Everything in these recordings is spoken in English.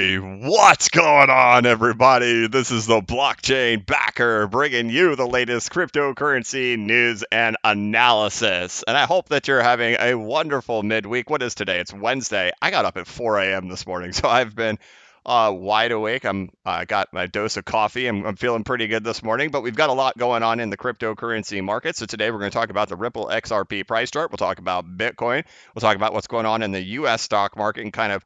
Hey, what's going on, everybody? This is the Blockchain Backer bringing you the latest cryptocurrency news and analysis. And I hope that you're having a wonderful midweek. What is today? It's Wednesday. I got up at 4 a.m. this morning, so I've been wide awake. I got my dose of coffee. I'm feeling pretty good this morning, but we've got a lot going on in the cryptocurrency market. So today we're going to talk about the Ripple XRP price chart. We'll talk about Bitcoin. We'll talk about what's going on in the U.S. stock market and kind of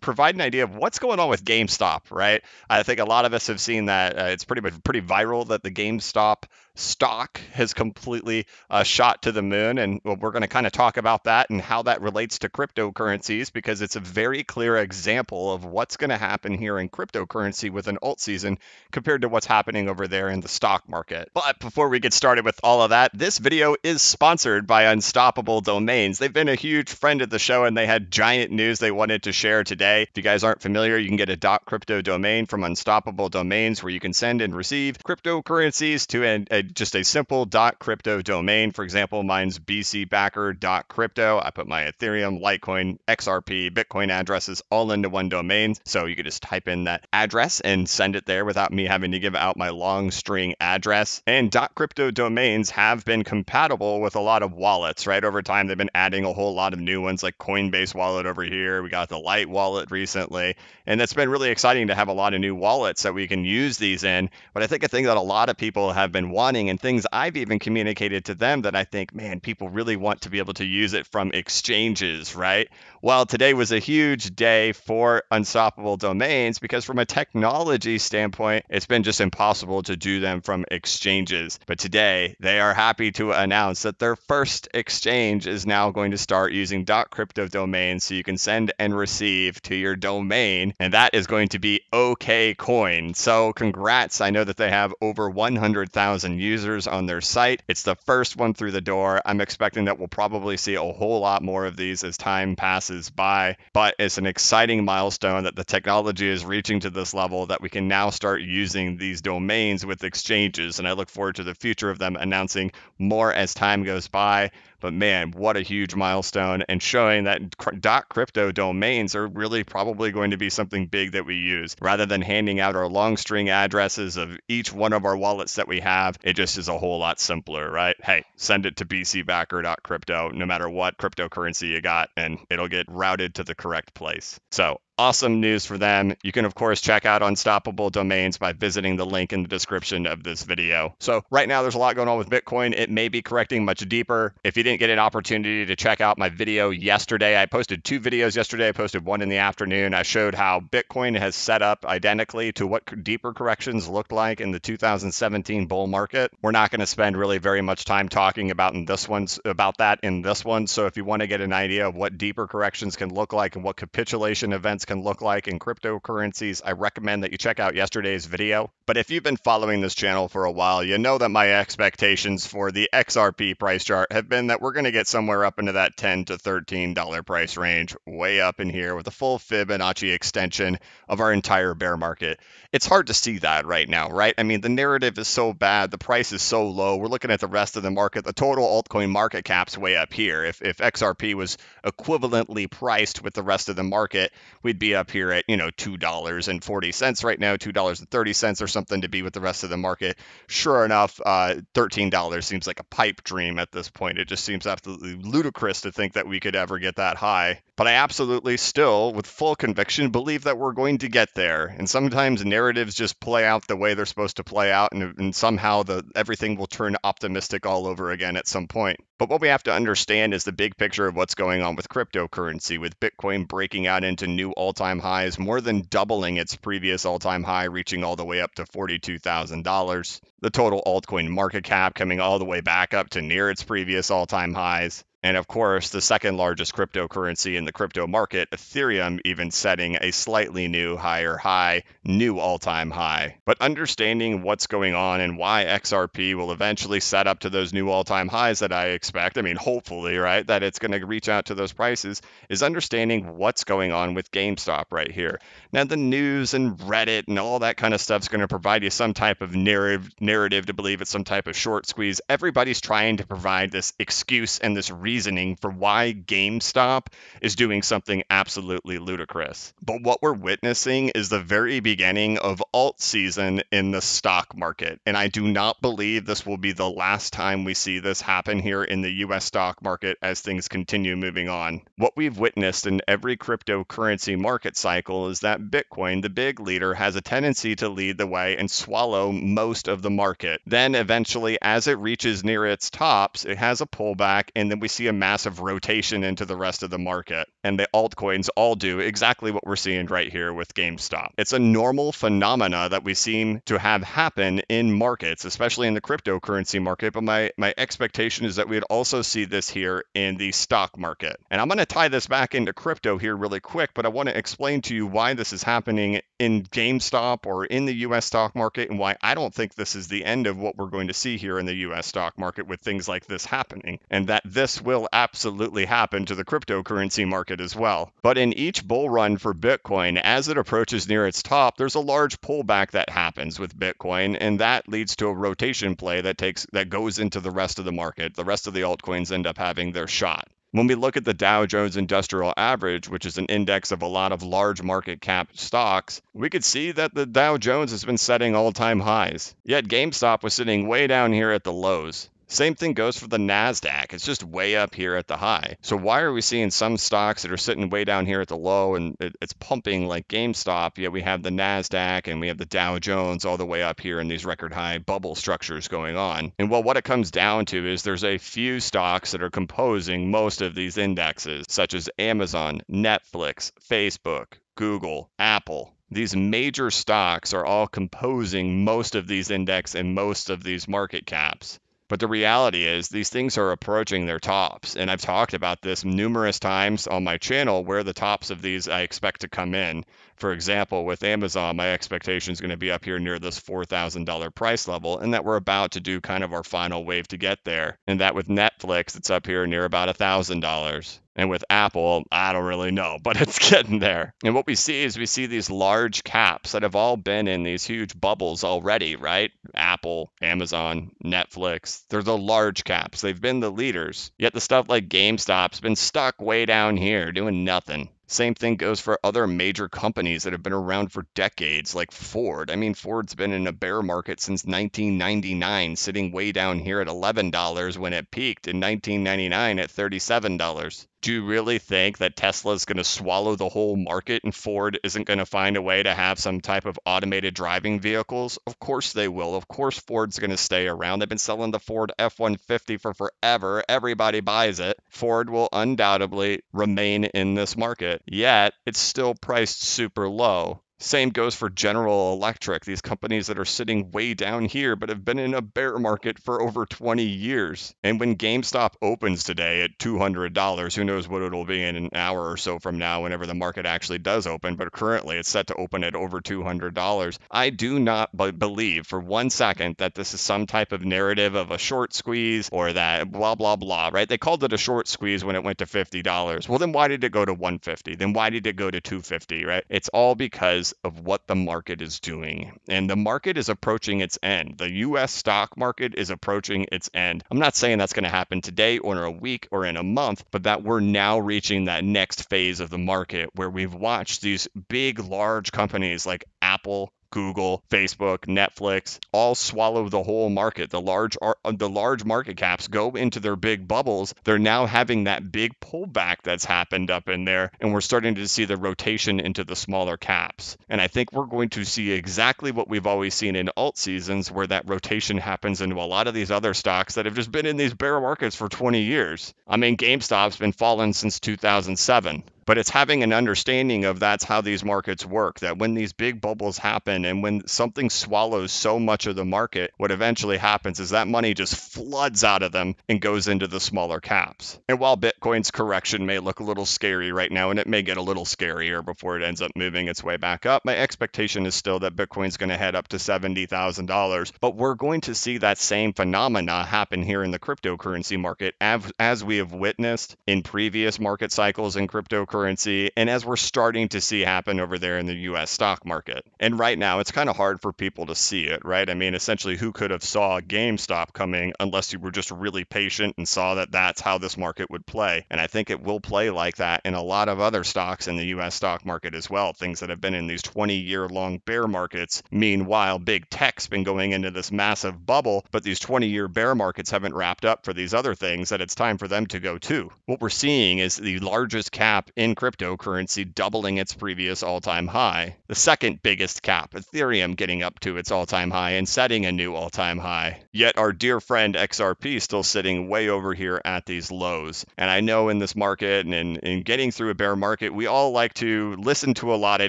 provide an idea of what's going on with GameStop. Right? I think a lot of us have seen that it's pretty viral that the GameStop stock has completely shot to the moon, and we're going to kind of talk about that and how that relates to cryptocurrencies, because it's a very clear example of what's going to happen here in cryptocurrency with an alt season compared to what's happening over there in the stock market. But before we get started with all of that, this video is sponsored by Unstoppable Domains. They've been a huge friend of the show, and they had giant news they wanted to share today. If you guys aren't familiar, you can get a .crypto domain from Unstoppable Domains where you can send and receive cryptocurrencies to just a simple .crypto domain. For example, mine's bcbacker.crypto. I put my Ethereum, Litecoin, XRP, Bitcoin addresses all into one domain. So you could just type in that address and send it there without me having to give out my long string address. And .crypto domains have been compatible with a lot of wallets, right? Over time, they've been adding a whole lot of new ones like Coinbase wallet over here. We got the Lite wallet recently. And it's been really exciting to have a lot of new wallets that we can use these in. But I think a thing that a lot of people have been wanting, and things I've even communicated to them that I think, man, people really want to be able to use it from exchanges, right? Well, today was a huge day for Unstoppable Domains because from a technology standpoint, it's been just impossible to do them from exchanges. But today, they are happy to announce that their first exchange is now going to start using .crypto domains, so you can send and receive to your domain, and that is going to be OKCoin. So congrats. I know that they have over 100,000 users on their site. It's the first one through the door. I'm expecting that we'll probably see a whole lot more of these as time passes by, but it's an exciting milestone that the technology is reaching to this level that we can now start using these domains with exchanges, and I look forward to the future of them announcing more as time goes by. But man, what a huge milestone, and showing that .crypto domains are really probably going to be something big that we use. Rather than handing out our long string addresses of each one of our wallets that we have, it just is a whole lot simpler, right? Hey, send it to bcbacker.crypto, no matter what cryptocurrency you got, and it'll get routed to the correct place. So awesome news for them. You can, of course, check out Unstoppable Domains by visiting the link in the description of this video. So right now, there's a lot going on with Bitcoin. It may be correcting much deeper. If you didn't get an opportunity to check out my video yesterday, I posted 2 videos yesterday. I posted one in the afternoon. I showed how Bitcoin has set up identically to what deeper corrections looked like in the 2017 bull market. We're not going to spend really very much time talking about that in this one. So if you want to get an idea of what deeper corrections can look like and what capitulation events can look like in cryptocurrencies, I recommend that you check out yesterday's video. But if you've been following this channel for a while, you know that my expectations for the XRP price chart have been that we're going to get somewhere up into that $10 to $13 price range, way up in here with a full Fibonacci extension of our entire bear market. It's hard to see that right now, right? I mean, the narrative is so bad, the price is so low. We're looking at the rest of the market. The total altcoin market cap's way up here. If XRP was equivalently priced with the rest of the market, we'd be up here at, $2.40 right now, $2.30 or something to be with the rest of the market. Sure enough, $13 seems like a pipe dream at this point. It just seems absolutely ludicrous to think that we could ever get that high. But I absolutely still, with full conviction, believe that we're going to get there. And sometimes narratives just play out the way they're supposed to play out, and somehow everything will turn optimistic all over again at some point. But what we have to understand is the big picture of what's going on with cryptocurrency, with Bitcoin breaking out into new all-time highs, more than doubling its previous all-time high, reaching all the way up to $42,000. The total altcoin market cap coming all the way back up to near its previous all-time highs. And of course, the second largest cryptocurrency in the crypto market, Ethereum, even setting a slightly new higher high, new all-time high. But understanding what's going on and why XRP will eventually set up to those new all-time highs that I expect, I mean, hopefully, right, that it's going to reach out to those prices, is understanding what's going on with GameStop right here. Now, the news and Reddit and all that kind of stuff is going to provide you some type of narrative to believe it's some type of short squeeze. Everybody's trying to provide this excuse and this reason reasoning for why GameStop is doing something absolutely ludicrous. But what we're witnessing is the very beginning of alt season in the stock market. And I do not believe this will be the last time we see this happen here in the US stock market as things continue moving on. What we've witnessed in every cryptocurrency market cycle is that Bitcoin, the big leader, has a tendency to lead the way and swallow most of the market. Then eventually, as it reaches near its tops, it has a pullback, and then we see a massive rotation into the rest of the market. And the altcoins all do exactly what we're seeing right here with GameStop. It's a normal phenomena that we seem to have happen in markets, especially in the cryptocurrency market. But my expectation is that we'd also see this here in the stock market. And I'm going to tie this back into crypto here really quick, but I want to explain to you why this is happening in GameStop or in the US stock market, and why I don't think this is the end of what we're going to see here in the US stock market with things like this happening, and that this will absolutely happen to the cryptocurrency market as well. But in each bull run for Bitcoin, as it approaches near its top, there's a large pullback that happens with Bitcoin, and that leads to a rotation play that goes into the rest of the market. The rest of the altcoins end up having their shot. When we look at the Dow Jones Industrial Average, which is an index of a lot of large market cap stocks, we could see that the Dow Jones has been setting all-time highs. Yet GameStop was sitting way down here at the lows. Same thing goes for the NASDAQ. It's just way up here at the high. So why are we seeing some stocks that are sitting way down here at the low and it's pumping like GameStop, yet we have the NASDAQ and we have the Dow Jones all the way up here in these record high bubble structures going on? And well, what it comes down to is there's a few stocks that are composing most of these indexes, such as Amazon, Netflix, Facebook, Google, Apple. These major stocks are all composing most of these index and most of these market caps. But the reality is these things are approaching their tops. And I've talked about this numerous times on my channel where the tops of these I expect to come in. For example, with Amazon, my expectation is going to be up here near this $4,000 price level, and that we're about to do kind of our final wave to get there. And that with Netflix, it's up here near about $1,000. And with Apple, I don't really know, but it's getting there. And what we see is we see these large caps that have all been in these huge bubbles already, right? Apple, Amazon, Netflix, they're the large caps. They've been the leaders. Yet the stuff like GameStop's been stuck way down here doing nothing. Same thing goes for other major companies that have been around for decades, like Ford. I mean, Ford's been in a bear market since 1999, sitting way down here at $11 when it peaked in 1999 at $37. Do you really think that Tesla's going to swallow the whole market and Ford isn't going to find a way to have some type of automated driving vehicles? Of course they will. Of course Ford's going to stay around. They've been selling the Ford F-150 for forever. Everybody buys it. Ford will undoubtedly remain in this market. Yet, it's still priced super low. Same goes for General Electric, these companies that are sitting way down here but have been in a bear market for over 20 years. And when GameStop opens today at $200, who knows what it'll be in an hour or so from now whenever the market actually does open, but currently it's set to open at over $200. I do not believe for 1 second that this is some type of narrative of a short squeeze or that blah, blah, blah, right? They called it a short squeeze when it went to $50. Well, then why did it go to $150? Then why did it go to $250, right? It's all because of what the market is doing. And the market is approaching its end. The US stock market is approaching its end. I'm not saying that's going to happen today or in a week or in a month, but that we're now reaching that next phase of the market where we've watched these big, large companies like Apple, Google, Facebook, Netflix, all swallow the whole market. The large market caps go into their big bubbles. They're now having that big pullback that's happened up in there, and we're starting to see the rotation into the smaller caps. And I think we're going to see exactly what we've always seen in alt seasons, where that rotation happens into a lot of these other stocks that have just been in these bear markets for 20 years. I mean, GameStop's been falling since 2007. But it's having an understanding of that's how these markets work, that when these big bubbles happen and when something swallows so much of the market, what eventually happens is that money just floods out of them and goes into the smaller caps. And while Bitcoin's correction may look a little scary right now, and it may get a little scarier before it ends up moving its way back up, my expectation is still that Bitcoin's going to head up to $70,000. But we're going to see that same phenomena happen here in the cryptocurrency market as we have witnessed in previous market cycles in cryptocurrency. cryptocurrency and as we're starting to see happen over there in the US stock market. And right now, it's kind of hard for people to see it, right? I mean, essentially, who could have saw GameStop coming unless you were just really patient and saw that that's how this market would play? And I think it will play like that in a lot of other stocks in the US stock market as well, things that have been in these 20-year-long bear markets. Meanwhile, big tech's been going into this massive bubble, but these 20-year bear markets haven't wrapped up for these other things that it's time for them to go too. What we're seeing is the largest cap in cryptocurrency doubling its previous all-time high. The second biggest cap, Ethereum, getting up to its all-time high and setting a new all-time high. Yet our dear friend XRP still sitting way over here at these lows. And I know in this market and in getting through a bear market, we all like to listen to a lot of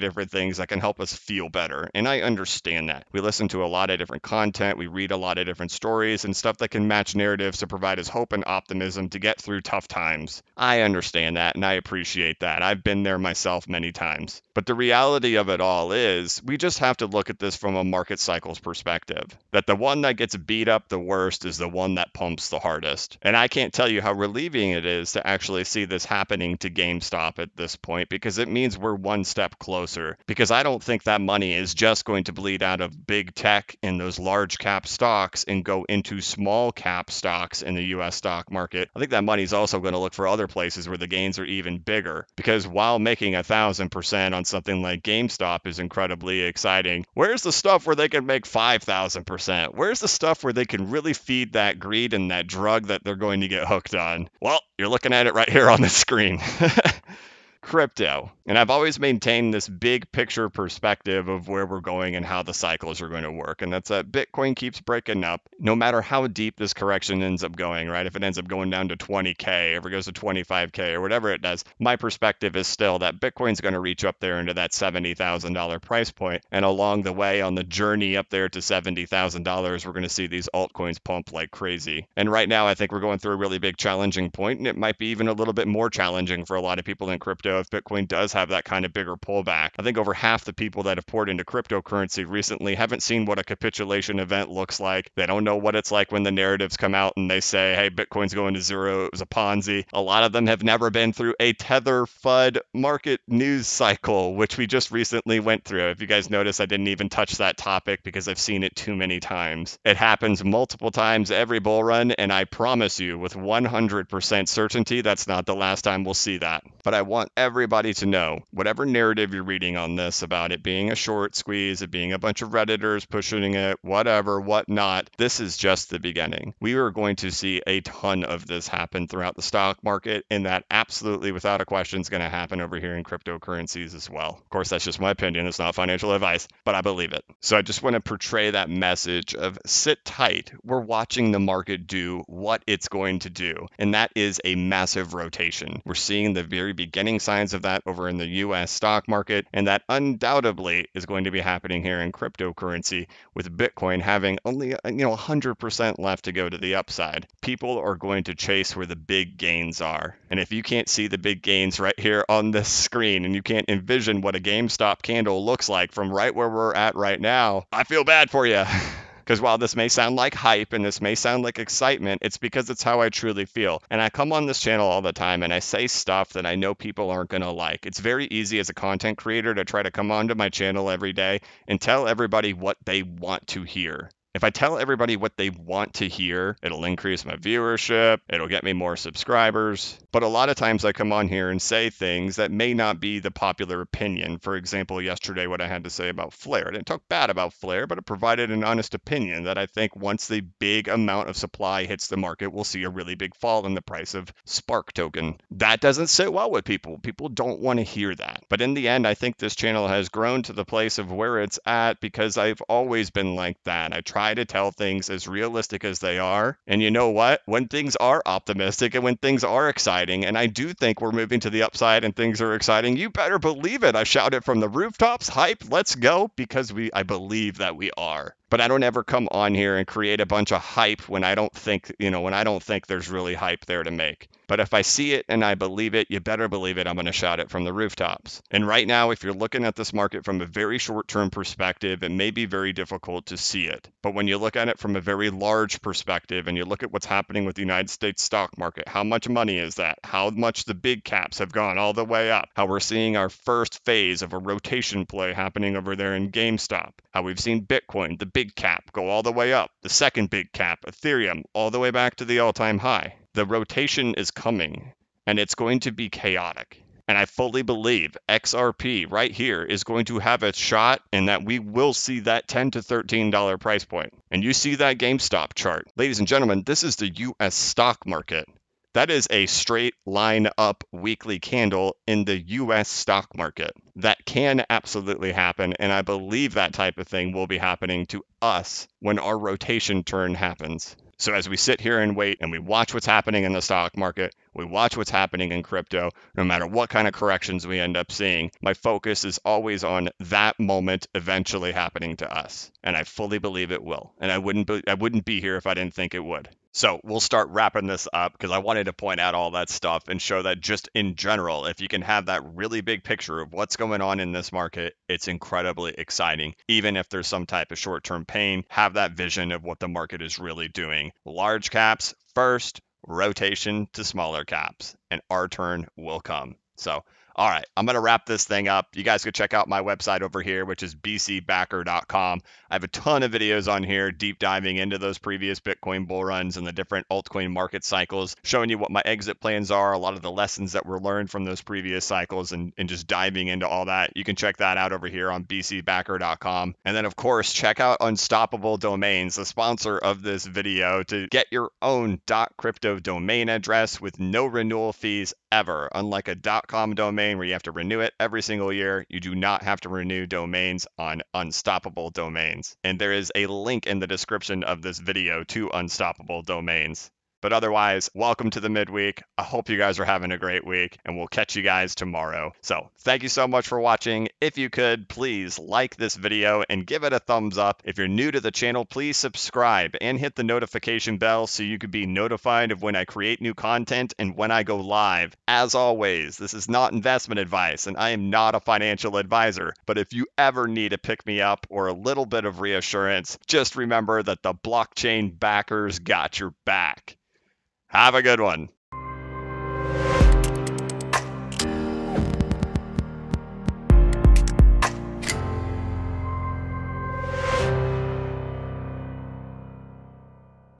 different things that can help us feel better. And I understand that. We listen to a lot of different content, we read a lot of different stories and stuff that can match narratives to provide us hope and optimism to get through tough times. I understand that and I appreciate that. I've been there myself many times. But the reality of it all is we just have to look at this from a market cycles perspective. That the one that gets beat up the worst is the one that pumps the hardest. And I can't tell you how relieving it is to actually see this happening to GameStop at this point, because it means we're one step closer. Because I don't think that money is just going to bleed out of big tech and those large cap stocks and go into small cap stocks in the US stock market. I think that money is also going to look for other places where the gains are even bigger. Because while making 1,000% on something like GameStop is incredibly exciting, where's the stuff where they can make 5,000%? Where's the stuff where they can really feed that greed and that drug that they're going to get hooked on? Well, you're looking at it right here on the screen. Crypto. And I've always maintained this big picture perspective of where we're going and how the cycles are going to work. And that's that Bitcoin keeps breaking up, no matter how deep this correction ends up going, right? If it ends up going down to 20K, if it goes to 25K or whatever it does, my perspective is still that Bitcoin's going to reach up there into that $70,000 price point. And along the way, on the journey up there to $70,000, we're going to see these altcoins pump like crazy. And right now, I think we're going through a really big challenging point, and it might be even a little bit more challenging for a lot of people in crypto if Bitcoin does have that kind of bigger pullback. I think over half the people that have poured into cryptocurrency recently haven't seen what a capitulation event looks like. They don't know what it's like when the narratives come out and they say, hey, Bitcoin's going to zero, it was a Ponzi. A lot of them have never been through a Tether FUD market news cycle, which we just recently went through. If you guys notice, I didn't even touch that topic because I've seen it too many times. It happens multiple times every bull run, and I promise you with 100% certainty that's not the last time we'll see that. But I want everybody to know, whatever narrative you're reading on this about it being a short squeeze, it being a bunch of Redditors pushing it, whatever, whatnot, this is just the beginning. We are going to see a ton of this happen throughout the stock market, and that absolutely, without a question, is going to happen over here in cryptocurrencies as well. Of course, that's just my opinion. It's not financial advice, but I believe it. So I just want to portray that message of sit tight. We're watching the market do what it's going to do, and that is a massive rotation. We're seeing the very beginning signs of that over in the US stock market, and that undoubtedly is going to be happening here in cryptocurrency, with Bitcoin having only 100% left to go to the upside. People are going to chase where the big gains are. And if you can't see the big gains right here on this screen, and you can't envision what a GameStop candle looks like from right where we're at right now, I feel bad for you. Because while this may sound like hype and this may sound like excitement, it's because it's how I truly feel. And I come on this channel all the time and I say stuff that I know people aren't going to like. It's very easy as a content creator to try to come onto my channel every day and tell everybody what they want to hear. If I tell everybody what they want to hear, it'll increase my viewership, it'll get me more subscribers. But a lot of times I come on here and say things that may not be the popular opinion. For example, yesterday what I had to say about Flare. I didn't talk bad about Flare, but it provided an honest opinion that I think once the big amount of supply hits the market, we'll see a really big fall in the price of Spark token. That doesn't sit well with people. People don't want to hear that. But in the end, I think this channel has grown to the place of where it's at because I've always been like that. I try to tell things as realistic as they are. And you know what? When things are optimistic and when things are exciting, and I do think we're moving to the upside and things are exciting, you better believe it. I shout it from the rooftops, hype, let's go, because I believe that we are. But I don't ever come on here and create a bunch of hype when I don't think, when I don't think there's really hype there to make. But if I see it and I believe it, you better believe it, I'm going to shout it from the rooftops. And right now, if you're looking at this market from a very short-term perspective, it may be very difficult to see it. But when you look at it from a very large perspective and you look at what's happening with the United States stock market, how much money is that? How much the big caps have gone all the way up? How we're seeing our first phase of a rotation play happening over there in GameStop? How we've seen Bitcoin, the big cap, go all the way up? The second big cap, Ethereum, all the way back to the all-time high. The rotation is coming, and it's going to be chaotic. And I fully believe XRP right here is going to have a shot and that we will see that $10 to $13 price point. And you see that GameStop chart. Ladies and gentlemen, this is the US stock market. That is a straight line up weekly candle in the US stock market. That can absolutely happen, and I believe that type of thing will be happening to us when our rotation turn happens. So as we sit here and wait and we watch what's happening in the stock market, we watch what's happening in crypto, no matter what kind of corrections we end up seeing, my focus is always on that moment eventually happening to us. And I fully believe it will. And I wouldn't be here if I didn't think it would. So we'll start wrapping this up because I wanted to point out all that stuff and show that just in general, if you can have that really big picture of what's going on in this market, it's incredibly exciting. Even if there's some type of short-term pain, have that vision of what the market is really doing. Large caps first, rotation to smaller caps, and our turn will come. So, all right, I'm going to wrap this thing up. You guys could check out my website over here, which is bcbacker.com. I have a ton of videos on here deep diving into those previous Bitcoin bull runs and the different altcoin market cycles, showing you what my exit plans are, a lot of the lessons that were learned from those previous cycles, and just diving into all that. You can check that out over here on bcbacker.com. And then, of course, check out Unstoppable Domains, the sponsor of this video, to get your own .crypto domain address with no renewal fees ever. Unlike a .com domain where you have to renew it every single year, you do not have to renew domains on Unstoppable Domains. And there is a link in the description of this video to Unstoppable Domains. But otherwise, welcome to the midweek. I hope you guys are having a great week, and we'll catch you guys tomorrow. So thank you so much for watching. If you could, please like this video and give it a thumbs up. If you're new to the channel, please subscribe and hit the notification bell so you could be notified of when I create new content and when I go live. As always, this is not investment advice, and I am not a financial advisor. But if you ever need a pick-me-up or a little bit of reassurance, just remember that the blockchain backers got your back. Have a good one.